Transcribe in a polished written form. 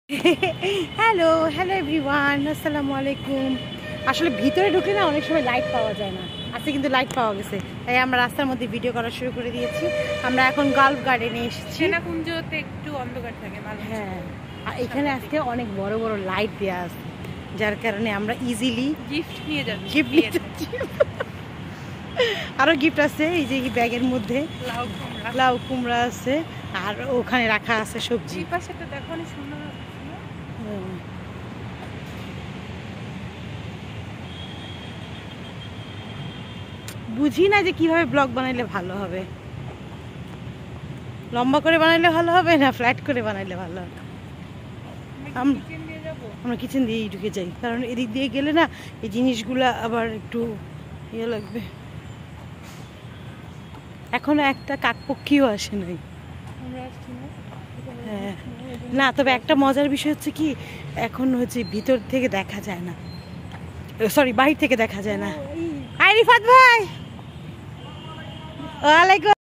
Hello hello everyone, আসসালামু আলাইকুম। আসলে ভিতরে ঢুকলে না অনেক সময় লাইট পাওয়া যায় না, আজকে কিন্তু লাইট পাওয়া গেছে, তাই আমরা রাস্তার মধ্যে ভিডিও করা শুরু করে দিয়েছি। আমরা এখন গালফ গার্ডেনে এসেছি। সেনাকুঞ্জতে একটু অন্ধকার থাকে। হ্যাঁ, আর এখানে আজকে অনেক বড় বড় লাইট দেওয়া আছে, যার কারণে আমরা ইজিলি গিফট নিয়ে যাচ্ছি। আরো গিফট আছে, এই যে ব্যাগের মধ্যে লাউ কুমড়া আছে, আর ওখানে রাখা আছে সবজি। পাশে তো দেখো অনেক সুন্দর। বুঝি না যে কিভাবে ব্লগ বানাইলে ভালো হবে, লম্বা করে বানাইলে ভালো হবে না ফ্ল্যাট করে বানাইলে ভালো হবে। আমরা কিচেন দিয়েই ঢুকে যাই, কারণ এদিক দিয়ে গেলে না এই জিনিসগুলা আবার একটু ইয়ে লাগবে। এখনো একটা কাকপক্ষীও আসে নাই। হ্যাঁ না, তবে একটা মজার বিষয় হচ্ছে কি, এখন হচ্ছে ভিতর থেকে দেখা যায় না, সরি বাহির থেকে দেখা যায় না। হাই রিফাত ভাই, ওয়ালাইকুম।